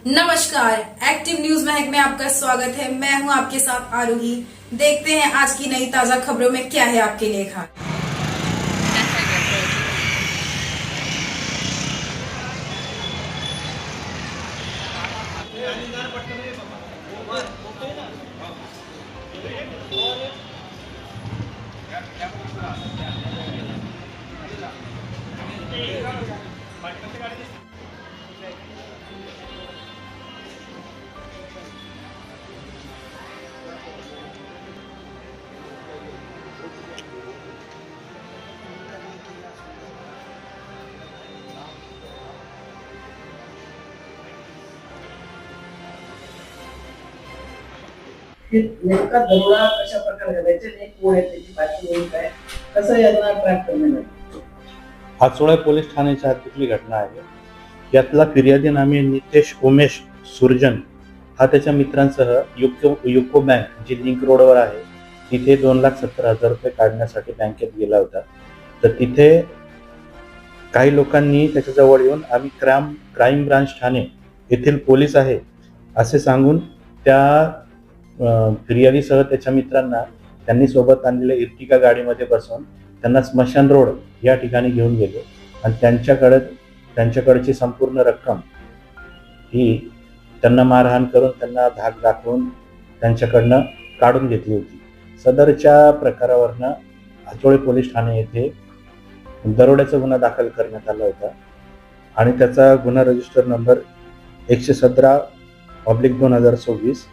नमस्कार, active news Mahak में आपका स्वागत है। मैं हूं आपके साथ आरोही। देखते हैं आज की नई ताजा खबरों में क्या है आपके लिए खास। नेमका दरोडा कशा प्रकारे करायचे आणि कोण आहे त्याची पार्श्वभूमी काय कसं यांना ट्रॅक करणार हातोळा पोलीस ठाण्याच्या हद्दीतली घटना आहे। यातला फिर्यादी नामी नितेश उमेश सुरजन हा त्याच्या मित्रांसह युको बँक जी लिंक रोडवर आहे तिथे 2,70,000 रुपये काढण्यासाठी बँकेत गेला होता। तर तिथे काही लोकांनी त्याच्या जवळ येऊन आम्ही क्राईम ब्रांच ठाणे येथील पोलीस आहे असे सांगून त्या फिर्यादीसह त्याच्या मित्रांना त्यांनी सोबत आणलेल्या इर्टिगा गाडीमध्ये बसवून त्यांना स्मशान रोड या ठिकाणी घेऊन गेले आणि त्यांच्याकडची संपूर्ण रक्कम ही त्यांना मारहाण करून त्यांना धाक दाखवून त्यांच्याकडनं काढून घेतली होती। सदरच्या प्रकारावरनं हातोळे पोलीस ठाणे येथे दरोड्याचा गुन्हा दाखल करण्यात आला होता आणि त्याचा गुन्हा रजिस्टर नंबर 117/2026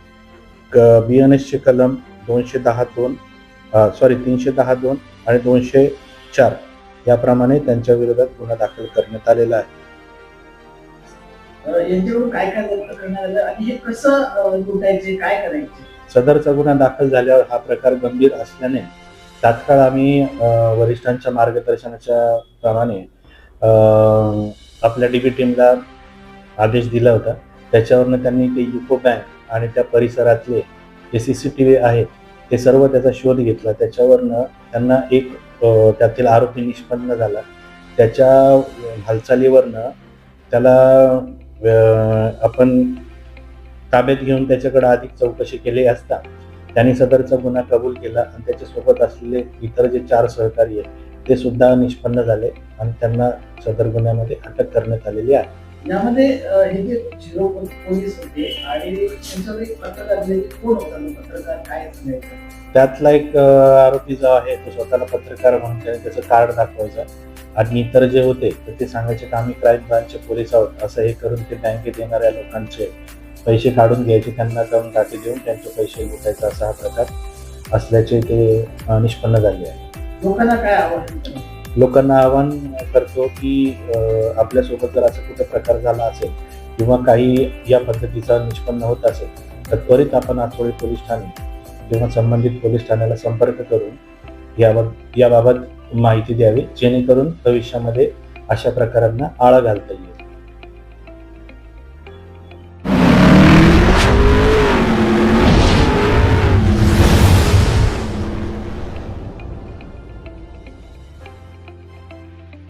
BNS चे कलम 310(2) आणि 204 याप्रमाणे त्यांच्या विरोधात गुन्हा दाखल करण्यात आलेला आहे। यांच्याकडून काय काय जप्त करण्यात आलं आणि हे कसं लुटायचे काय करायचे? सदरचा गुन्हा दाखल झाल्यावर हा प्रकार गंभीर असल्याने तात्काळ आम्ही वरिष्ठांच्या मार्गदर्शनाच्या प्रमाणे आपल्या DB टीमला आदेश दिला होता। त्याच्यावरनं त्यांनी ते युको बँक आणि त्या परिसरातले जे CCTV आहेत ते सर्व त्याचा शोध घेतला। त्याच्यावरनं त्यांना एक त्यातील आरोपी निष्पन्न झाला। त्याच्या हालचालीवरनं त्याला आपण ताब्यात घेऊन त्याच्याकडे अधिक चौकशी केली असता त्यांनी सदरचा गुन्हा कबूल केला आणि त्याच्यासोबत असलेले इतर जे 4 सहकारी आहेत ते सुद्धा निष्पन्न झाले आणि त्यांना सदर गुन्ह्यामध्ये अटक करण्यात आलेली आहे। यामध्ये हे जे झिरो पोलीस होते आणि त्यांच्यावर एक पत्रकार कोण होता पत्रकार काय सांगायचं? त्यातला एक आरोपी जो आहे तो स्वतःला पत्रकार म्हणून त्याचं कार्ड दाखवायचं आणि इतर जे होते तर ते सांगायचे की आम्ही क्राईम ब्रांचचे पोलीस आहोत असं हे करून ते बँकेत येणाऱ्या लोकांचे पैसे काढून घ्यायचे, त्यांना जाऊन दाटी देऊन त्यांचे पैसे लुटायचा असा हा प्रकार असल्याचे ते निष्पन्न झाले आहे। लोकांना आवाहन करतो की आपल्यासोबत जर असं कुठे प्रकार झाला असेल किंवा काही या पद्धतीचा निष्पन्न होत असेल तर त्वरित आपण हातोळे पोलीस ठाणे किंवा संबंधित पोलीस ठाण्याला संपर्क करून याबाबत माहिती द्यावी जेणेकरून भविष्यामध्ये अशा प्रकारांना आळा घालता येईल।